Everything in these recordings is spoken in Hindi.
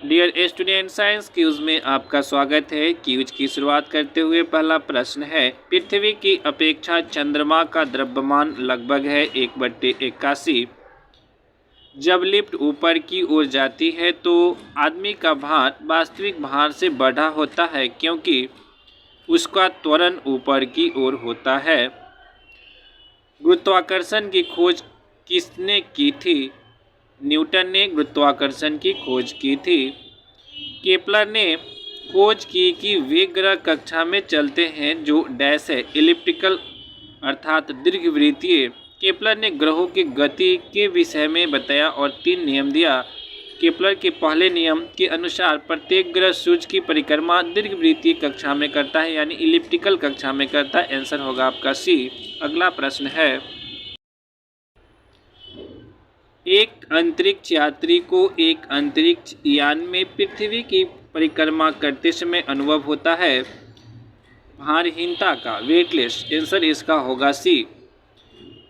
डियर स्टूडेंट, साइंस क्यूज में आपका स्वागत है। क्यूज की शुरुआत करते हुए पहला प्रश्न है, पृथ्वी की अपेक्षा चंद्रमा का द्रव्यमान लगभग है 1/81। जब लिफ्ट ऊपर की ओर जाती है तो आदमी का भार वास्तविक भार से बढ़ा होता है क्योंकि उसका त्वरण ऊपर की ओर होता है। गुरुत्वाकर्षण की खोज किसने की थी? न्यूटन ने गुरुत्वाकर्षण की खोज की थी। केपलर ने खोज की कि वे ग्रह कक्षा में चलते हैं जो डैश है, इलिप्टिकल अर्थात दीर्घवृत्तीय। केपलर ने ग्रहों की गति के विषय में बताया और 3 नियम दिया। केपलर के पहले नियम के अनुसार प्रत्येक ग्रह सूर्य की परिक्रमा दीर्घवृत्तीय कक्षा में करता है, यानी इलिप्टिकल कक्षा में करता है। आंसर होगा आपका सी। अगला प्रश्न है, एक अंतरिक्ष यात्री को एक अंतरिक्ष यान में पृथ्वी की परिक्रमा करते समय अनुभव होता है भारहीनता का, वेटलेस। आंसर इसका होगा सी।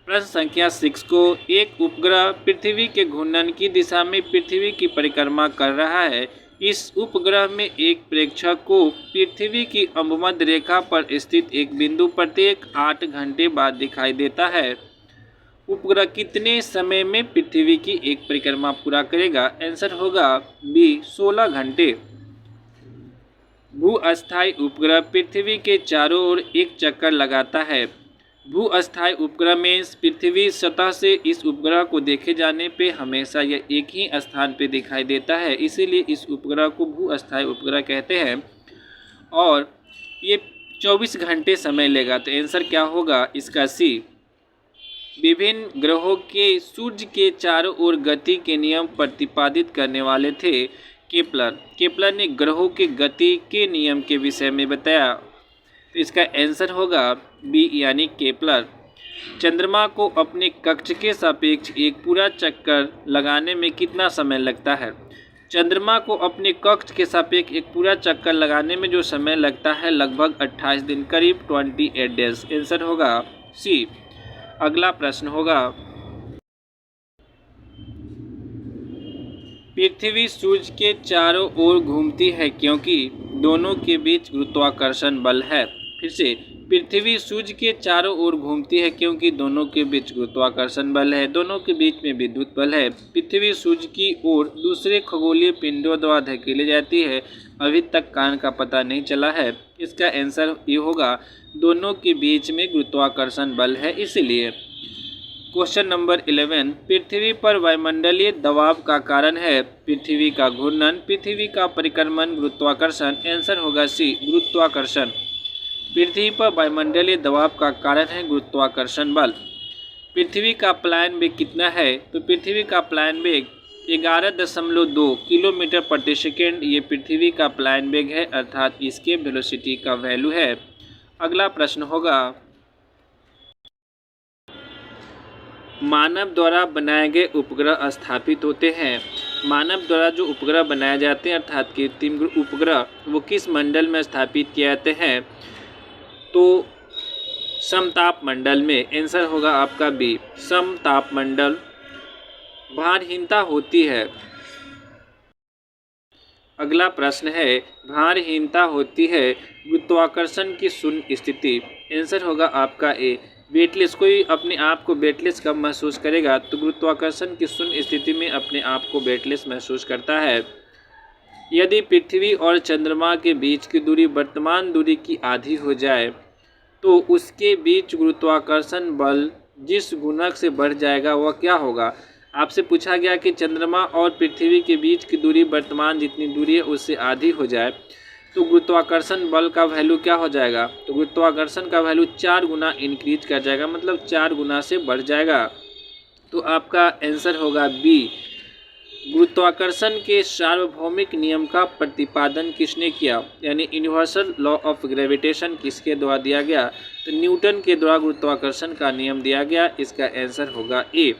प्रश्न संख्या 6 को, एक उपग्रह पृथ्वी के घूर्णन की दिशा में पृथ्वी की परिक्रमा कर रहा है। इस उपग्रह में एक प्रेक्षक को पृथ्वी की अभमध्य रेखा पर स्थित एक बिंदु प्रत्येक 8 घंटे बाद दिखाई देता है। उपग्रह कितने समय में पृथ्वी की एक परिक्रमा पूरा करेगा? आंसर होगा बी, 16 घंटे। भू-अस्थायी उपग्रह पृथ्वी के चारों ओर एक चक्कर लगाता है। भू-अस्थायी उपग्रह में पृथ्वी सतह से इस उपग्रह को देखे जाने पे हमेशा यह एक ही स्थान पे दिखाई देता है, इसीलिए इस उपग्रह को भू-अस्थायी उपग्रह कहते हैं। और ये 24 घंटे समय लेगा, तो आंसर क्या होगा इसका सी। विभिन्न ग्रहों के सूर्य के चारों ओर गति के नियम प्रतिपादित करने वाले थे केपलर। केपलर ने ग्रहों के गति के नियम के विषय में बताया, तो इसका आंसर होगा बी, यानी केपलर। चंद्रमा को अपने कक्ष के सापेक्ष एक पूरा चक्कर लगाने में कितना समय लगता है? चंद्रमा को अपने कक्ष के सापेक्ष एक पूरा चक्कर लगाने में जो समय लगता है लगभग 28 दिन, करीब 28 डेज। आंसर होगा सी। अगला प्रश्न होगा, पृथ्वी सूर्य के चारों ओर घूमती है क्योंकि दोनों के बीच गुरुत्वाकर्षण बल है। फिर से, पृथ्वी सूर्य के चारों ओर घूमती है क्योंकि दोनों के बीच गुरुत्वाकर्षण बल है, दोनों के बीच में विद्युत बल है। पृथ्वी सूर्य की ओर दूसरे खगोलीय पिंडों द्वारा धकेली जाती है, अभी तक कारण का पता नहीं चला है। इसका आंसर ये होगा, दोनों के बीच में गुरुत्वाकर्षण बल है, इसलिए। क्वेश्चन नंबर 11, पृथ्वी पर वायुमंडलीय दबाव का कारण है पृथ्वी का घूर्णन, पृथ्वी का परिक्रमण, गुरुत्वाकर्षण। आंसर होगा सी, गुरुत्वाकर्षण। पृथ्वी पर वायुमंडलीय दबाव का कारण है गुरुत्वाकर्षण बल। पृथ्वी का प्लायन वेग कितना है? तो पृथ्वी का प्लायन वेग 11.2 किलोमीटर प्रति सेकेंड, ये पृथ्वी का प्लायन वेग है, अर्थात इसके वेलोसिटी का वैल्यू है। अगला प्रश्न होगा, मानव द्वारा बनाए गए उपग्रह स्थापित होते हैं। मानव द्वारा जो उपग्रह बनाए जाते हैं अर्थात कृत्रिम उपग्रह, वो किस मंडल में स्थापित किए जाते हैं? तो समताप मंडल में। आंसर होगा आपका बी, समताप मंडल। भारहीनता होती है। अगला प्रश्न है, भारहीनता होती है गुरुत्वाकर्षण की शून्य स्थिति। आंसर होगा आपका ए, वेटलेस। कोई अपने आप को वेटलेस कब महसूस करेगा? तो गुरुत्वाकर्षण की शून्य स्थिति में अपने आप को वेटलेस महसूस करता है। यदि पृथ्वी और चंद्रमा के बीच की दूरी वर्तमान दूरी की आधी हो जाए तो उसके बीच गुरुत्वाकर्षण बल जिस गुणक से बढ़ जाएगा वह क्या होगा? आपसे पूछा गया कि चंद्रमा और पृथ्वी के बीच की दूरी वर्तमान जितनी दूरी है उससे आधी हो जाए तो गुरुत्वाकर्षण बल का वैल्यू क्या हो जाएगा? तो गुरुत्वाकर्षण का वैल्यू 4 गुना इंक्रीज कर जाएगा, मतलब 4 गुना से बढ़ जाएगा। तो आपका आंसर होगा बी। गुरुत्वाकर्षण के सार्वभौमिक नियम का प्रतिपादन किसने किया? यानी यूनिवर्सल लॉ ऑफ ग्रेविटेशन किसके द्वारा दिया गया? तो न्यूटन के द्वारा गुरुत्वाकर्षण का नियम दिया गया। इसका आंसर होगा ए।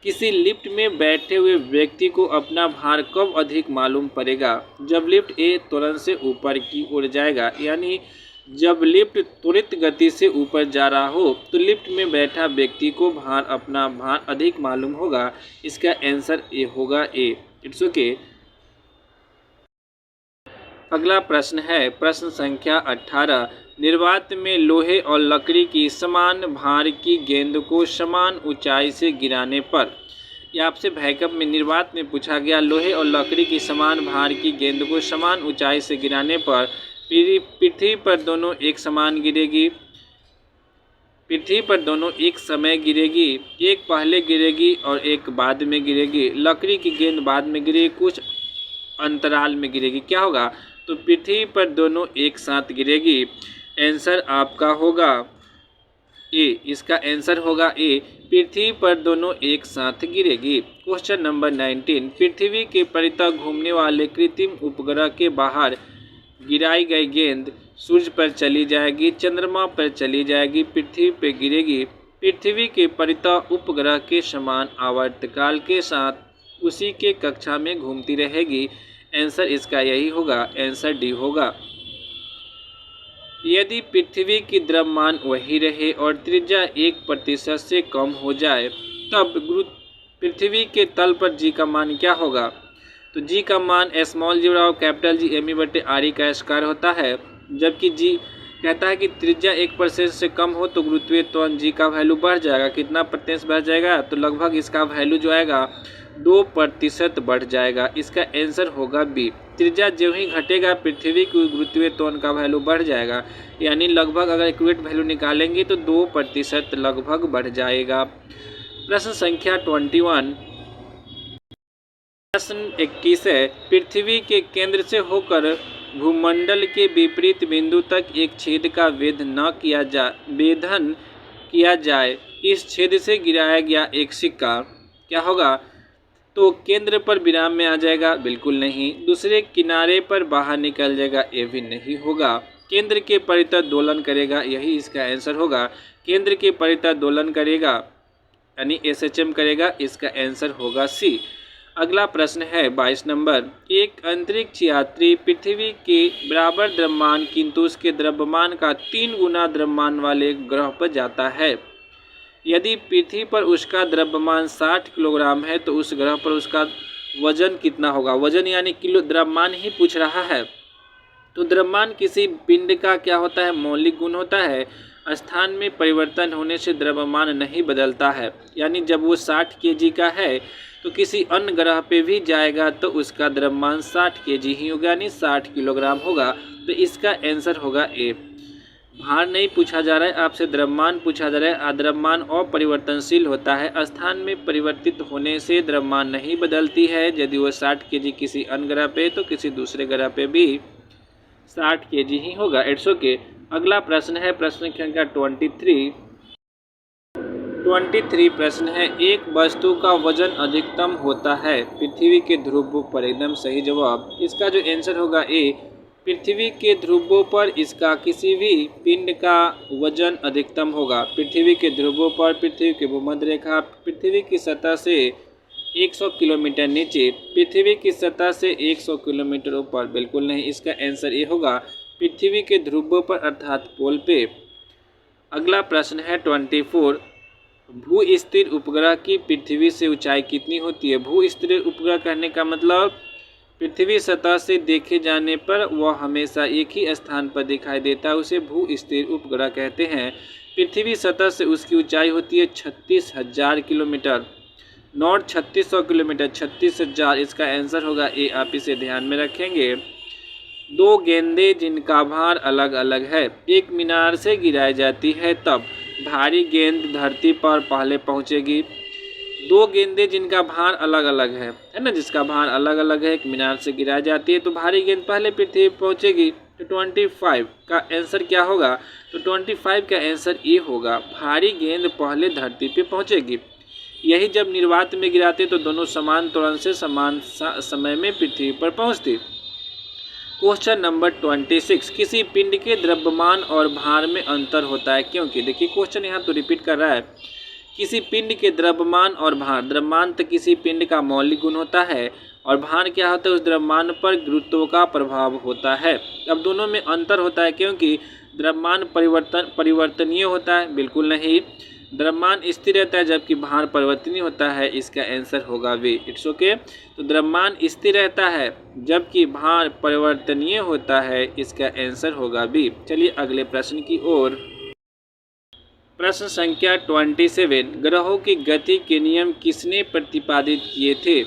किसी लिफ्ट में बैठे हुए व्यक्ति को अपना भार कब अधिक मालूम पड़ेगा? जब लिफ्ट ए त्वरण से ऊपर की ओर जाएगा, यानी जब लिफ्ट त्वरित गति से ऊपर जा रहा हो तो लिफ्ट में बैठा व्यक्ति को अपना भार अधिक मालूम होगा। इसका आंसर ए होगा ए। It's okay. अगला प्रश्न है प्रश्न संख्या 18। निर्वात में लोहे और लकड़ी की समान भार की गेंद को समान ऊंचाई से गिराने पर, यह आपसे बैकअप में निर्वात में पूछा गया, लोहे और लकड़ी की समान भार की गेंद को समान ऊंचाई से गिराने पर पृथ्वी पर दोनों एक समान गिरेगी। पृथ्वी पर दोनों एक समय गिरेगी, एक पहले गिरेगी और एक बाद में गिरेगी। लकड़ी की गेंद बाद में गिरेगी, कुछ अंतराल में गिरेगी। क्या होगा? तो पृथ्वी पर दोनों एक साथ गिरेगी। आंसर आपका होगा ए। इसका आंसर होगा ए, पृथ्वी पर दोनों एक साथ गिरेगी। Question number 19। पृथ्वी के परितः घूमने वाले कृत्रिम उपग्रह के बाहर गिराई गई गेंद सूर्य पर चली जाएगी, चंद्रमा पर चली जाएगी, पृथ्वी पर गिरेगी। पृथ्वी के परितः उपग्रह के समान आवर्तकाल के साथ उसी के कक्षा में घूमती रहेगी। आंसर इसका यही होगा, आंसर डी होगा। यदि पृथ्वी की द्रव्यमान वही रहे और त्रिज्या 1% से कम हो जाए तब पृथ्वी के तल पर जी का मान क्या होगा? तो जी का मान स्मॉल जी बराबर कैपिटल जी me/re का स्क्वायर होता है। जबकि जी कहता है कि त्रिज्या 1% से कम हो तो गुरुत्वीय त्वरण जी का वैल्यू बढ़ जाएगा। कितना प्रतिशत बढ़ जाएगा? तो लगभग इसका वैल्यू जो आएगा 2% बढ़ जाएगा। इसका आंसर होगा बी। त्रिज्या जो ही घटेगा पृथ्वी की गुरुत्वीय त्वरण का वैल्यू बढ़ जाएगा, यानी लगभग अगर एक्यूरेट वैल्यू निकालेंगे तो 2% लगभग बढ़ जाएगा। प्रश्न संख्या 21। प्रश्न 21 है, पृथ्वी के केंद्र से होकर भूमंडल के विपरीत बिंदु तक एक छेद का वेधन किया जाए। इस छेद से गिराया गया एक सिक्का क्या होगा? तो केंद्र पर विराम में आ जाएगा, बिल्कुल नहीं। दूसरे किनारे पर बाहर निकल जाएगा, ये भी नहीं होगा। केंद्र के परितः दोलन करेगा, यही इसका आंसर होगा। केंद्र के परितः दोलन करेगा यानी SHM करेगा, इसका आंसर होगा सी। अगला प्रश्न है 22 नंबर। एक अंतरिक्ष यात्री पृथ्वी के बराबर द्रव्यमान किंतु उसके द्रव्यमान का 3 गुना द्रव्यमान वाले ग्रह पर जाता है। यदि पृथ्वी पर उसका द्रव्यमान 60 किलोग्राम है तो उस ग्रह पर उसका वजन कितना होगा? वजन यानी किलो, द्रव्यमान ही पूछ रहा है। तो द्रव्यमान किसी पिंड का क्या होता है? मौलिक गुण होता है। स्थान में परिवर्तन होने से द्रव्यमान नहीं बदलता है, यानी जब वो 60 kg का है तो किसी अन्य ग्रह पे भी जाएगा तो उसका द्रव्यमान 60 kg ही होगा, यानी 60 किलोग्राम होगा। तो इसका आंसर होगा ए। भार नहीं पूछा जा रहा है आपसे, द्रव्यमान पूछा जा रहा है। द्रव्यमान अपरिवर्तनशील होता है। स्थान में परिवर्तित होने से द्रव्यमान नहीं बदलती है। यदि वो 60 kg किसी अन्य ग्रह पे तो किसी दूसरे ग्रह पे भी 60 kg ही होगा। It's okay. अगला प्रश्न है प्रश्न संख्या 23 प्रश्न है, एक वस्तु का वजन अधिकतम होता है पृथ्वी के ध्रुवों पर। एकदम सही जवाब। इसका जो आंसर होगा ए, पृथ्वी के ध्रुवों पर इसका किसी भी पिंड का वजन अधिकतम होगा। पृथ्वी के ध्रुवों पर, पृथ्वी की भूमध्य रेखा, पृथ्वी की सतह से 100 किलोमीटर नीचे, पृथ्वी की सतह से 100 किलोमीटर ऊपर, बिल्कुल नहीं। इसका आंसर ये होगा, पृथ्वी के ध्रुवों पर अर्थात पोल पे। अगला प्रश्न है 24। भू स्थिर उपग्रह की पृथ्वी से ऊंचाई कितनी होती है? भू स्थिर उपग्रह कहने का मतलब पृथ्वी सतह से देखे जाने पर वह हमेशा एक ही स्थान पर दिखाई देता है, उसे भू स्थिर उपग्रह कहते हैं। पृथ्वी सतह से उसकी ऊंचाई होती है 36,000 किलोमीटर, नॉट 3600 किलोमीटर, 36,000। इसका आंसर होगा ए। आप इसे ध्यान में रखेंगे। दो गेंदें जिनका भार अलग अलग है, एक मीनार से गिराई जाती है तब भारी गेंद धरती पर पहले पहुंचेगी। दो गेंदें जिनका भार अलग अलग है ना, जिसका भार अलग अलग है, एक मीनार से गिराई जाती है तो भारी गेंद पहले पृथ्वी पर पहुंचेगी। तो 25 का आंसर क्या होगा? तो 25 का आंसर ये होगा, भारी गेंद पहले धरती पे पहुंचेगी। यही जब निर्वात में गिराते तो दोनों समान त्वरण से समान समय में पृथ्वी पर पहुंचती। Question number 26। किसी पिंड के द्रव्यमान और भार में अंतर होता है क्योंकि, देखिए क्वेश्चन यहाँ तो रिपीट कर रहा है। किसी पिंड के द्रव्यमान और भार, द्रव्यमान तो किसी पिंड का मौलिक गुण होता है और भार क्या होता है? उस द्रव्यमान पर गुरुत्व का प्रभाव होता है। अब दोनों में अंतर होता है क्योंकि द्रव्यमान परिवर्तनीय होता है, बिल्कुल नहीं। द्रव्यमान स्थिर रहता है जबकि भार परिवर्तनीय होता है, इसका आंसर होगा वी। It's okay. तो द्रव्यमान स्थिर रहता है जबकि भार परिवर्तनीय होता है, इसका आंसर होगा बी। चलिए अगले प्रश्न की ओर। प्रश्न संख्या 27, ग्रहों की गति के नियम किसने प्रतिपादित किए थे?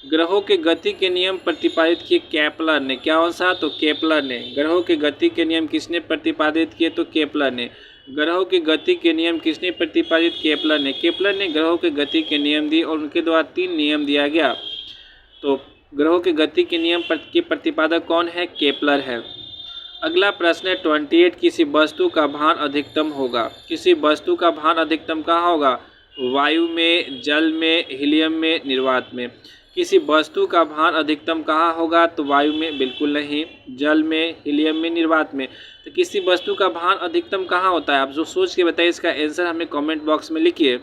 ग्रहों के गति के नियम प्रतिपादित किए केपलर ने। क्या कौन सा? तो केपलर ने। ग्रहों के गति के नियम किसने प्रतिपादित किए? तो केपलर ने। ग्रहों की गति के नियम किसने प्रतिपादित? केपलर ने। केपलर ने ग्रहों के गति के नियम दिए और उनके द्वारा 3 नियम दिया गया। तो ग्रहों के गति के नियम के प्रतिपादक कौन है? केपलर है। अगला प्रश्न है 28, किसी वस्तु का भार अधिकतम होगा। किसी वस्तु का भार अधिकतम कहाँ होगा? वायु में, जल में, हीलियम में, निर्वात में। किसी वस्तु का भार अधिकतम कहाँ होगा? तो वायु में बिल्कुल नहीं, जल में, हीलियम में, निर्वात में। तो किसी वस्तु का भार अधिकतम कहाँ होता है? आप जो सोच के बताइए, इसका आंसर हमें कमेंट बॉक्स में लिखिए।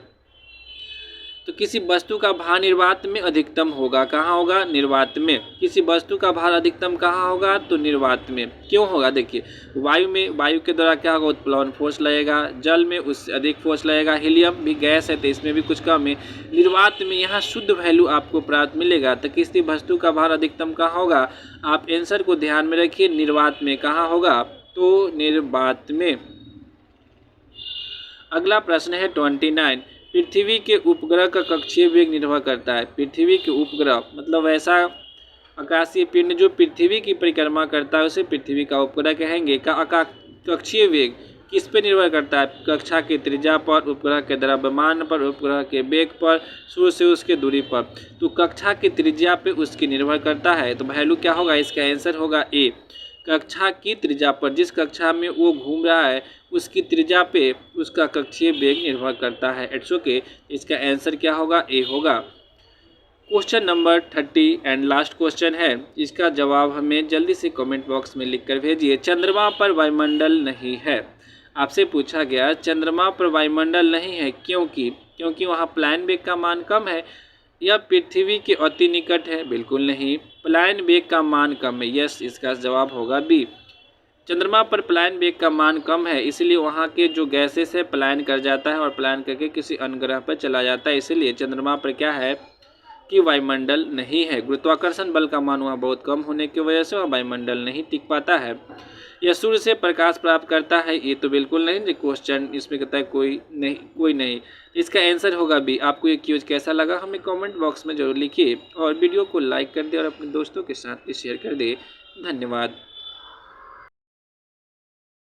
तो किसी वस्तु का भार निर्वात में अधिकतम होगा। कहाँ होगा? निर्वात में। किसी वस्तु का भार अधिकतम कहाँ होगा? तो निर्वात में। क्यों होगा? देखिए, वायु में, वायु के द्वारा क्या होगा? उत्प्लवन फोर्स लगेगा। जल में उससे अधिक फोर्स लगेगा। हीलियम भी गैस है तो इसमें भी कुछ कम है। निर्वात में यहाँ शुद्ध वैल्यू आपको प्राप्त मिलेगा। तो किसी वस्तु का भार अधिकतम कहाँ होगा? आप आंसर को ध्यान में रखिए, निर्वात में। कहाँ होगा? तो निर्वात में। अगला प्रश्न है 29, पृथ्वी के उपग्रह का कक्षीय वेग निर्भर करता है। पृथ्वी के उपग्रह मतलब ऐसा आकाशीय पिंड जो पृथ्वी की परिक्रमा करता है, उसे पृथ्वी का उपग्रह कहेंगे। कक्षीय वेग किस पे निर्भर करता है? कक्षा की त्रिज्या पर, उपग्रह के द्रव्यमान पर, उपग्रह के वेग पर, सूर्य से उसके दूरी पर। तो कक्षा की त्रिज्या पे उसकी निर्भर करता है। तो वैल्यू क्या होगा? इसका आंसर होगा ए। कक्षा की त्रिज्या पर, जिस कक्षा में वो घूम रहा है उसकी त्रिज्या पे उसका कक्षीय वेग निर्भर करता है। It's okay. इसका आंसर क्या होगा? ए होगा। Question number 30 and last question है, इसका जवाब हमें जल्दी से कमेंट बॉक्स में लिखकर भेजिए। चंद्रमा पर वायुमंडल नहीं है। आपसे पूछा गया चंद्रमा पर वायुमंडल नहीं है, क्योंकि वहाँ प्लान वेग का मान कम है। यह पृथ्वी के अति निकट है। बिल्कुल नहीं। प्लान वेग का मान कम है। यस, इसका जवाब होगा बी। चंद्रमा पर प्लान वेग का मान कम है, इसलिए वहाँ के जो गैसेस है प्लान कर जाता है और प्लान करके किसी अन्य ग्रह पर चला जाता है। इसलिए चंद्रमा पर क्या है कि वायुमंडल नहीं है। गुरुत्वाकर्षण बल का मान वहाँ बहुत कम होने की वजह से वहाँ वायुमंडल नहीं टिक पाता है। यह सूर्य से प्रकाश प्राप्त करता है। ये तो बिल्कुल नहीं। क्वेश्चन इसमें कहता है कोई नहीं। इसका आंसर होगा बी। आपको ये क्यूज कैसा लगा हमें कमेंट बॉक्स में जरूर लिखिए और वीडियो को लाइक कर दे और अपने दोस्तों के साथ शेयर कर दे। धन्यवाद।